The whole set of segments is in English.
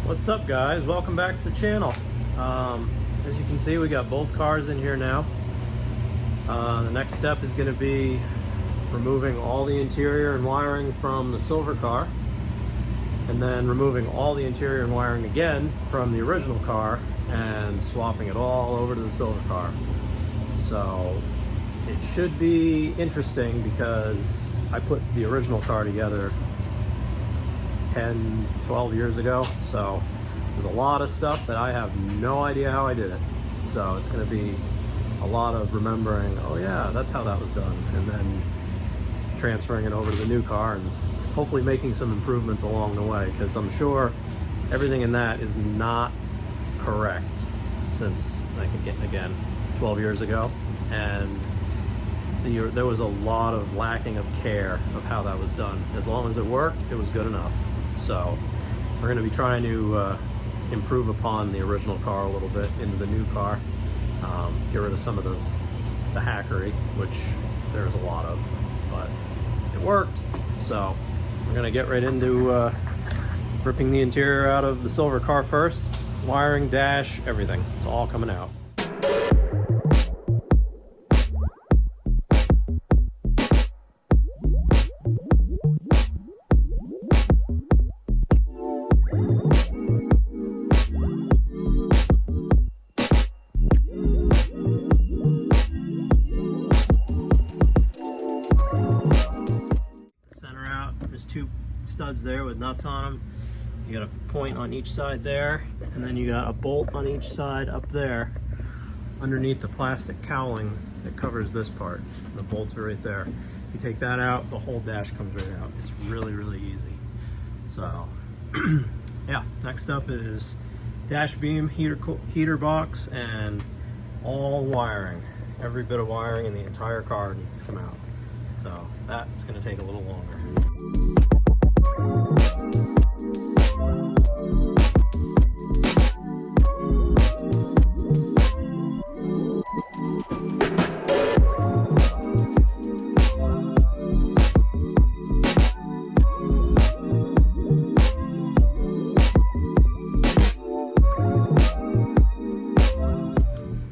What's up, guys? Welcome back to the channel. As you can see, we got both cars in here now. The next step is going to be removing all the interior and wiring from the silver car, and then removing all the interior and wiring again from the original car and swapping it all over to the silver car. So it should be interesting because I put the original car together 10, 12 years ago. So there's a lot of stuff that I have no idea how I did it. So it's going to be a lot of remembering, oh yeah, that's how that was done. And then transferring it over to the new car and hopefully making some improvements along the way, because I'm sure everything in that is not correct since, like, again, 12 years ago. And there was a lot of lacking of care of how that was done. As long as it worked, it was good enough. So we're going to be trying to improve upon the original car a little bit into the new car. Get rid of some of the hackery, which there's a lot of, but it worked. So we're going to get right into ripping the interior out of the silver car first. Wiring, dash, everything. It's all coming out. Two studs there with nuts on them. You got a point on each side there, and then you got a bolt on each side up there underneath the plastic cowling that covers this part. The bolts are right there. You take that out, the whole dash comes right out. It's really, really easy. So yeah, next up is dash beam, heater box, and all wiring. Every bit of wiring in the entire car needs to come out. So that's going to take a little longer.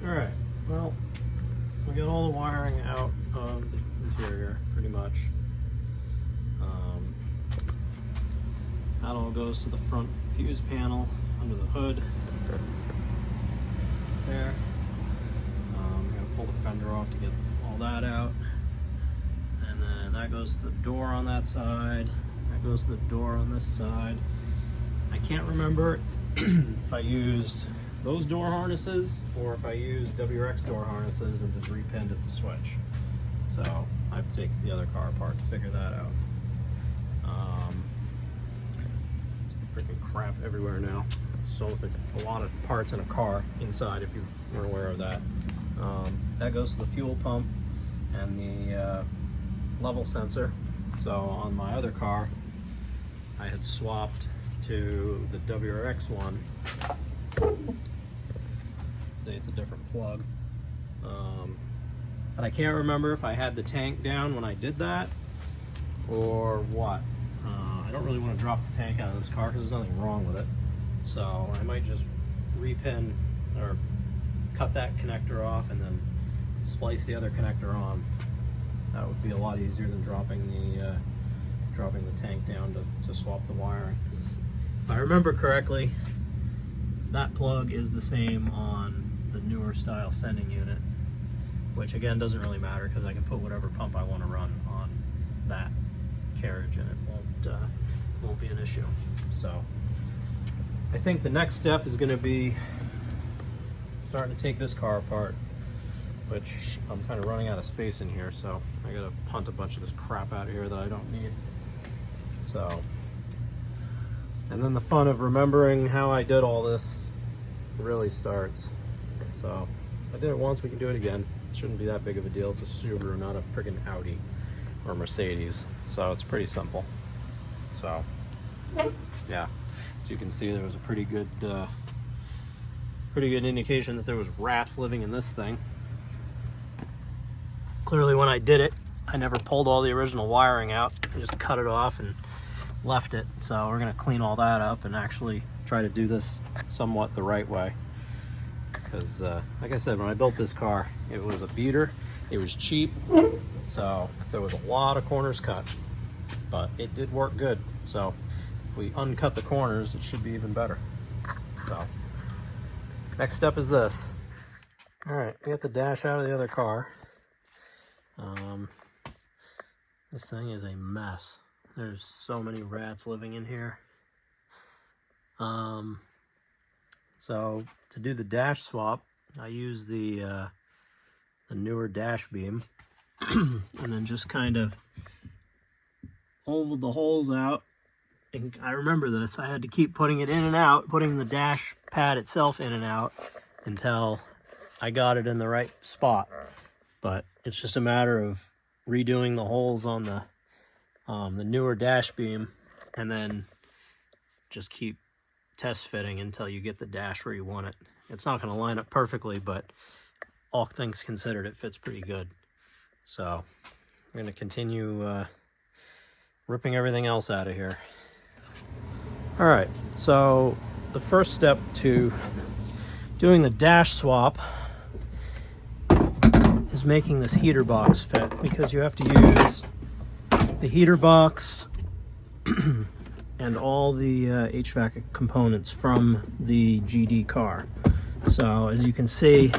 Alright, well, we got all the wiring out of the interior, pretty much. That all goes to the front fuse panel under the hood there. I'm going to pull the fender off to get all that out, and then that goes to the door on that side, that goes to the door on this side. I can't remember if I used those door harnesses or if I used WRX door harnesses and just repinned at the switch. So I have to take the other car apart to figure that out. Freaking crap everywhere now. So there's a lot of parts in a car inside, if you were aware of that. That goes to the fuel pump and the level sensor. So on my other car, I had swapped to the WRX one. See, it's a different plug. But I can't remember if I had the tank down when I did that or what. I don't really want to drop the tank out of this car because there's nothing wrong with it. So I might just repin or cut that connector off and then splice the other connector on. That would be a lot easier than dropping the tank down to swap the wiring. If I remember correctly, that plug is the same on the newer style sending unit, which again doesn't really matter because I can put whatever pump I want to run on that carriage and it won't be an issue. So I think the next step is going to be starting to take this car apart, which I'm kind of running out of space in here, so I gotta punt a bunch of this crap out of here that I don't need. So, and then the fun of remembering how I did all this really starts. So I did it once, we can do it again. It shouldn't be that big of a deal. It's a Subaru, not a friggin' Audi or Mercedes, so it's pretty simple. So yeah, as you can see, there was a pretty good indication that there was rats living in this thing. Clearly when I did it, I never pulled all the original wiring out. I just cut it off and left it. So we're gonna clean all that up and actually try to do this somewhat the right way. Because like I said, when I built this car, it was a beater, it was cheap, so there was a lot of corners cut, but it did work good. So if we uncut the corners, it should be even better. So next step is this. All right, we got the dash out of the other car. This thing is a mess. There's so many rats living in here. So to do the dash swap, I use the newer dash beam and then just kind of ovaled the holes out. And I remember this, I had to keep putting it in and out, putting the dash pad itself in and out until I got it in the right spot. But it's just a matter of redoing the holes on the newer dash beam and then just keep test fitting until you get the dash where you want it. It's not going to line up perfectly, but all things considered, it fits pretty good. So I'm going to continue ripping everything else out of here. All right, so the first step to doing the dash swap is making this heater box fit, because you have to use the heater box and all the HVAC components from the GD car. So as you can see,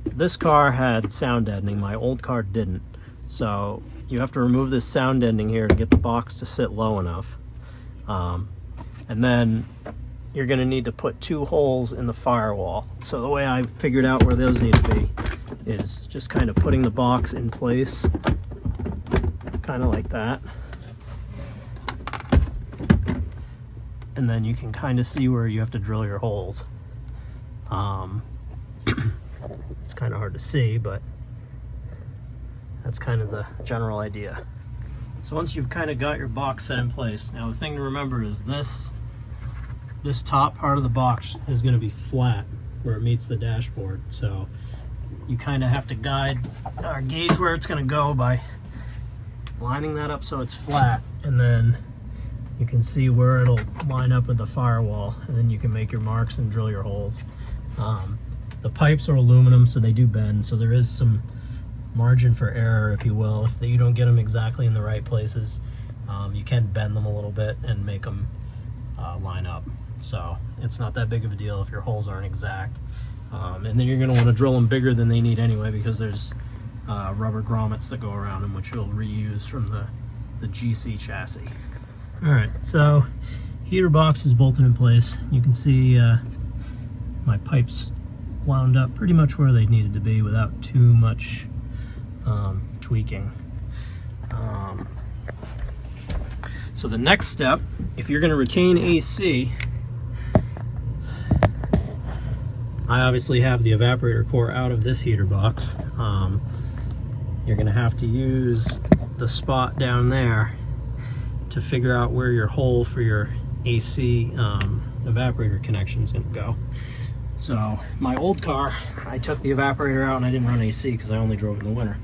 this car had sound deadening, my old car didn't. So you have to remove this sound deadening here to get the box to sit low enough. And then you're gonna need to put 2 holes in the firewall. So the way I figured out where those need to be is just kind of putting the box in place, kind of like that. And then you can kind of see where you have to drill your holes. It's kind of hard to see, but that's kind of the general idea. So once you've kind of got your box set in place, now the thing to remember is this top part of the box is going to be flat where it meets the dashboard. So you kind of have to gauge where it's going to go by lining that up so it's flat, and then you can see where it'll line up with the firewall, and then you can make your marks and drill your holes. The pipes are aluminum, so they do bend, so there is some margin for error, if you will. If you don't get them exactly in the right places, you can bend them a little bit and make them line up. So it's not that big of a deal if your holes aren't exact. And then you're going to want to drill them bigger than they need anyway, because there's rubber grommets that go around them, which you'll reuse from the GC chassis. Alright, so heater box is bolted in place. You can see my pipes wound up pretty much where they needed to be without too much tweaking. So the next step, if you're going to retain AC, I obviously have the evaporator core out of this heater box. You're going to have to use the spot down there to figure out where your hole for your AC evaporator connection is going to go. So my old car, I took the evaporator out and I didn't run AC because I only drove in the winter.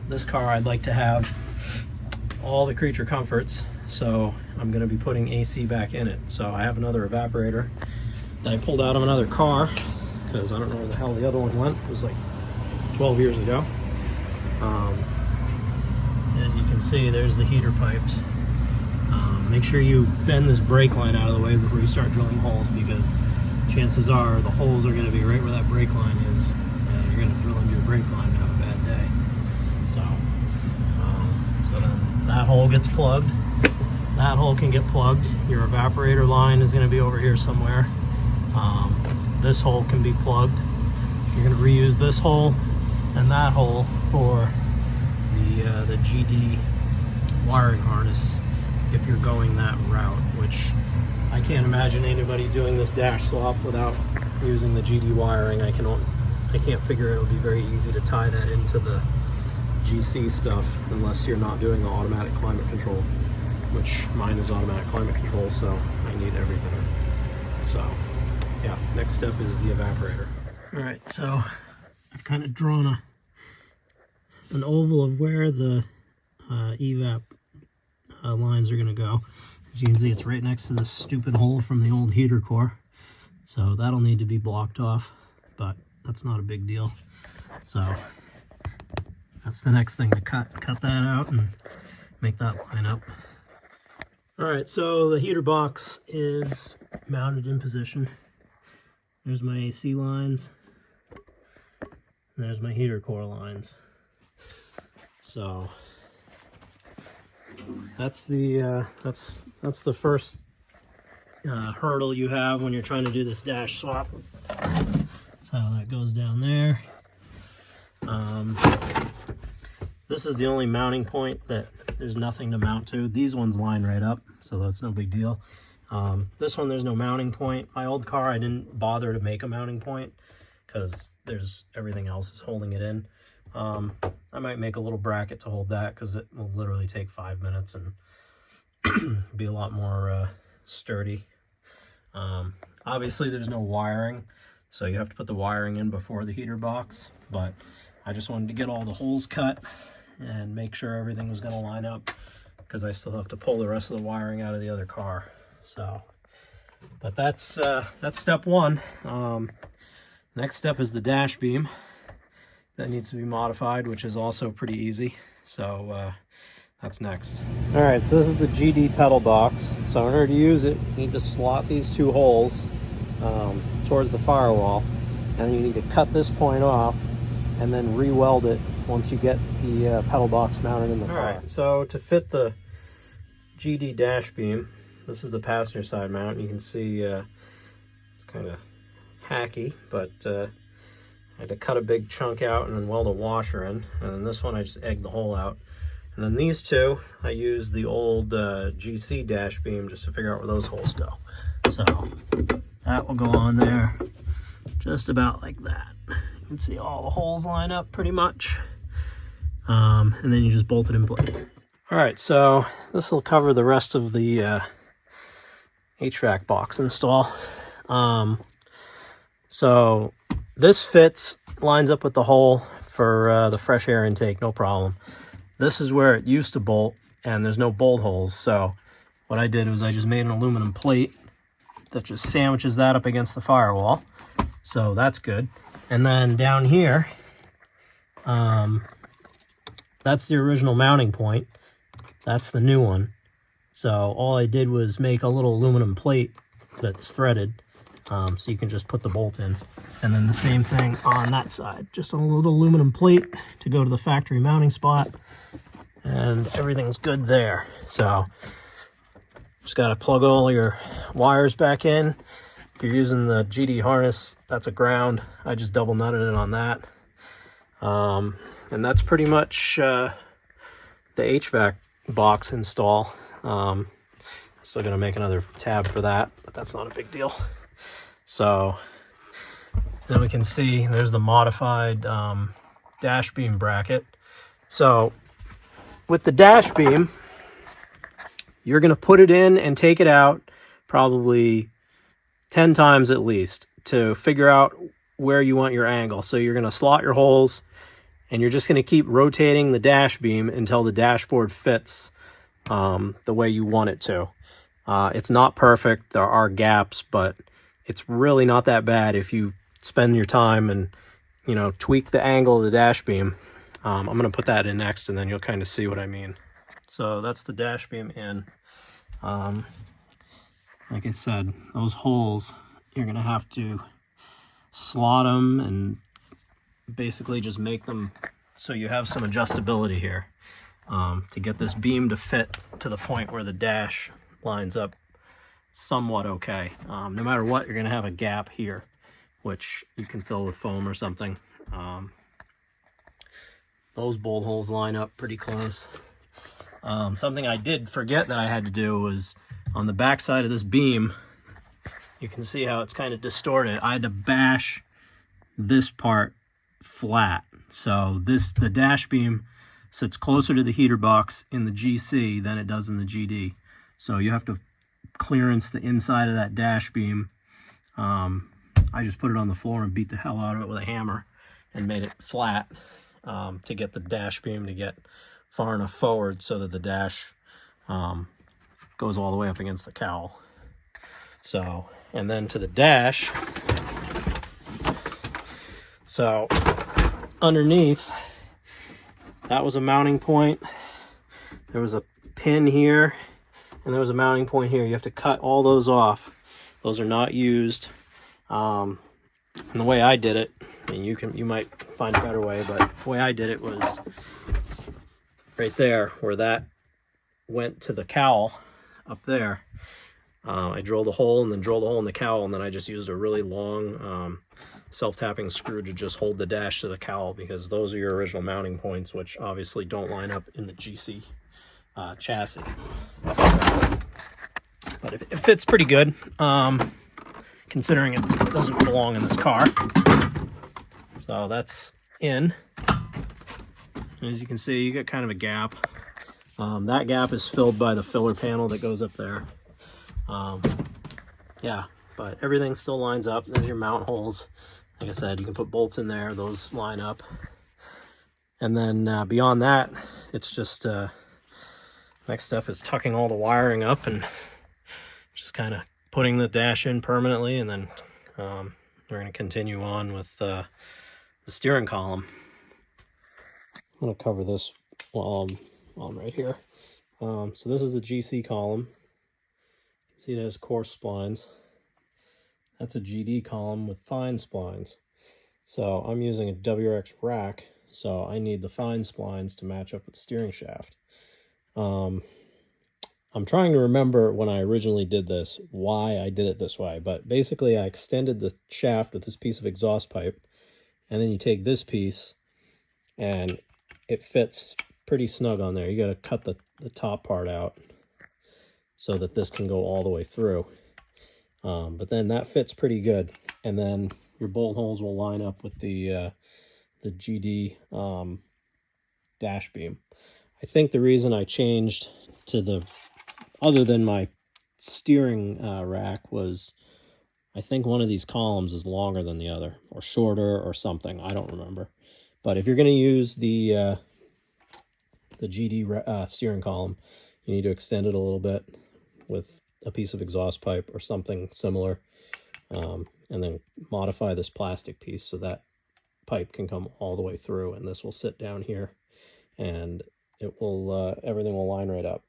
This car I'd like to have all the creature comforts, so I'm going to be putting AC back in it. So I have another evaporator that I pulled out of another car because I don't know where the hell the other one went. It was like 12 years ago. As you can see, there's the heater pipes. Make sure you bend this brake line out of the way before you start drilling holes, because chances are the holes are going to be right where that brake line is, and you're going to drill into your brake line and have a bad day. So then that hole gets plugged. That hole can get plugged. Your evaporator line is going to be over here somewhere. This hole can be plugged. You're going to reuse this hole and that hole for the GD wiring harness if you're going that route, which I can't imagine anybody doing this dash swap without using the GD wiring. I can't figure it'll be very easy to tie that into the GC stuff unless you're not doing the automatic climate control, which mine is automatic climate control, so I need everything. So yeah, next step is the evaporator. All right, so I've kind of drawn an oval of where the evap lines are going to go. As you can see, it's right next to this stupid hole from the old heater core. So that'll need to be blocked off, but that's not a big deal. So that's the next thing to cut. Cut that out and make that line up. All right, so the heater box is mounted in position. There's my AC lines. And there's my heater core lines. So that's the first hurdle you have when you're trying to do this dash swap. So that goes down there. This is the only mounting point that there's nothing to mount to. These ones line right up, so that's no big deal. This one, there's no mounting point. My old car, I didn't bother to make a mounting point because there's everything else is holding it in. I might make a little bracket to hold that because it will literally take 5 minutes and be a lot more sturdy. Obviously, there's no wiring, so you have to put the wiring in before the heater box, but I just wanted to get all the holes cut and make sure everything was going to line up because I still have to pull the rest of the wiring out of the other car. So, but that's step one. Next step is the dash beam. That needs to be modified, which is also pretty easy. So that's next. All right, so this is the GD pedal box. So in order to use it, you need to slot these two holes towards the firewall, and then you need to cut this point off and then re-weld it once you get the pedal box mounted in the car. All right, so to fit the GD dash beam, this is the passenger side mount. You can see it's kind of hacky, but I had to cut a big chunk out and then weld a washer in. And then this one, I just egged the hole out. And then these two, I used the old GC dash beam just to figure out where those holes go. So that will go on there just about like that. You can see all the holes line up pretty much. And then you just bolt it in place. All right, so this will cover the rest of the HVAC box install. So this fits, lines up with the hole for the fresh air intake, no problem. This is where it used to bolt, and there's no bolt holes. So what I did was I just made an aluminum plate that just sandwiches that up against the firewall. So that's good. And then down here, that's the original mounting point. That's the new one. So all I did was make a little aluminum plate that's threaded, so you can just put the bolt in. And then the same thing on that side, just a little aluminum plate to go to the factory mounting spot, and everything's good there. So just got to plug all your wires back in. If you're using the GD harness, that's a ground. I just double nutted it on that. And that's pretty much the HVAC box install. Still gonna make another tab for that, but that's not a big deal. So then we can see there's the modified dash beam bracket. So with the dash beam, you're gonna put it in and take it out probably 10 times at least to figure out where you want your angle. So you're gonna slot your holes, and you're just gonna keep rotating the dash beam until the dashboard fits the way you want it to. It's not perfect, there are gaps, but it's really not that bad if you spend your time and, you know, tweak the angle of the dash beam. I'm gonna put that in next, and then you'll kind of see what I mean. So that's the dash beam in. Like I said, those holes, you're gonna have to slot them and basically just make them so you have some adjustability here to get this beam to fit to the point where the dash lines up somewhat okay. No matter what, you're gonna have a gap here, which you can fill with foam or something. Those bolt holes line up pretty close. Something I did forget that I had to do was on the back side of this beam, you can see how it's kind of distorted. I had to bash this part flat. So the dash beam sits closer to the heater box in the GC than it does in the GD. So you have to clearance the inside of that dash beam. I just put it on the floor and beat the hell out of it with a hammer and made it flat to get the dash beam to get far enough forward so that the dash goes all the way up against the cowl. So, and then to the dash. So underneath, that was a mounting point. There was a pin here, and there was a mounting point here. You have to cut all those off. Those are not used. And the way I did it, and you might find a better way, but the way I did it was right there where that went to the cowl up there. I drilled a hole and then drilled a hole in the cowl, and then I just used a really long self-tapping screw to just hold the dash to the cowl, because those are your original mounting points, which obviously don't line up in the GC chassis. But it fits pretty good, considering it doesn't belong in this car. So that's in. As you can see, you got kind of a gap. That gap is filled by the filler panel that goes up there. Yeah, but everything still lines up. There's your mount holes. Like I said, you can put bolts in there. Those line up. And then beyond that, it's just next step is tucking all the wiring up and just kind of putting the dash in permanently. And then we're going to continue on with the steering column. I'm going to cover this while I'm right here. So this is the GC column. You can see it has coarse splines. That's a GD column with fine splines. So I'm using a WRX rack, so I need the fine splines to match up with the steering shaft. I'm trying to remember when I originally did this, why I did it this way, but basically I extended the shaft with this piece of exhaust pipe, and then you take this piece and it fits pretty snug on there. You got to cut the top part out so that this can go all the way through. But then that fits pretty good, and then your bolt holes will line up with the GD dash beam. I think the reason I changed to the, other than my steering rack, was I think one of these columns is longer than the other, or shorter, or something. I don't remember. But if you're going to use the GD steering column, you need to extend it a little bit with a piece of exhaust pipe or something similar, and then modify this plastic piece so that pipe can come all the way through, and this will sit down here, and it will everything will line right up.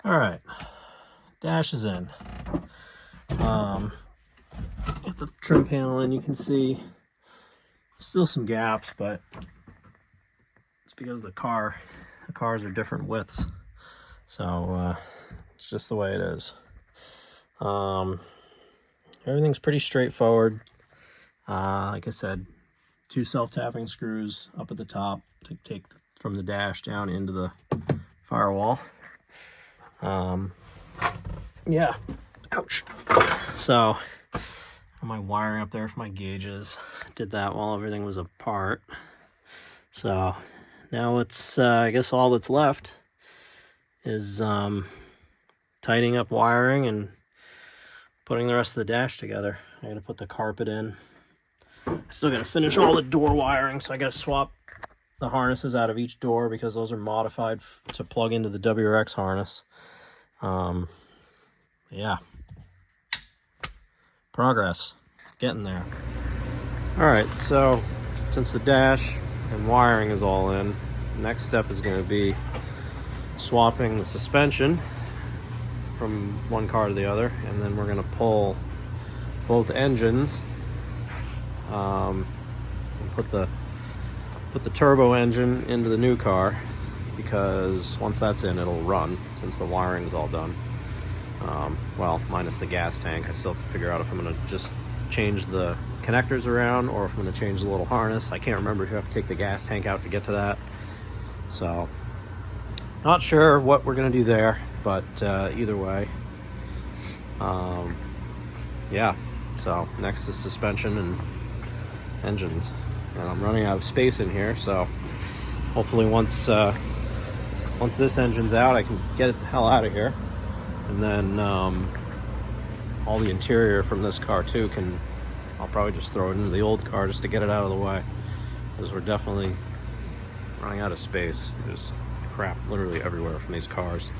All right, dash is in. Get the trim panel in. You can see still some gaps, but it's because the cars are different widths, so it's just the way it is. Everything's pretty straightforward. Like I said, 2 self-tapping screws up at the top to take from the dash down into the firewall. Yeah, ouch. So my wiring up there for my gauges, did that while everything was apart. So now it's I guess all that's left is tightening up wiring and putting the rest of the dash together. I gotta put the carpet in. I still gotta finish all the door wiring, so I gotta swap the harnesses out of each door because those are modified to plug into the WRX harness. Yeah. Progress. Getting there. Alright, so since the dash and wiring is all in, the next step is going to be swapping the suspension from one car to the other, and then we're going to pull both engines and put the turbo engine into the new car, because once that's in, it'll run since the wiring's all done. Well, minus the gas tank. I still have to figure out if I'm going to just change the connectors around or if I'm going to change the little harness. I can't remember if you have to take the gas tank out to get to that. So, not sure what we're going to do there, but either way. Yeah, so next is suspension and engines. And I'm running out of space in here, so hopefully once this engine's out, I can get it the hell out of here. And then all the interior from this car too I'll probably just throw it into the old car just to get it out of the way, because we're definitely running out of space. There's crap literally everywhere from these cars.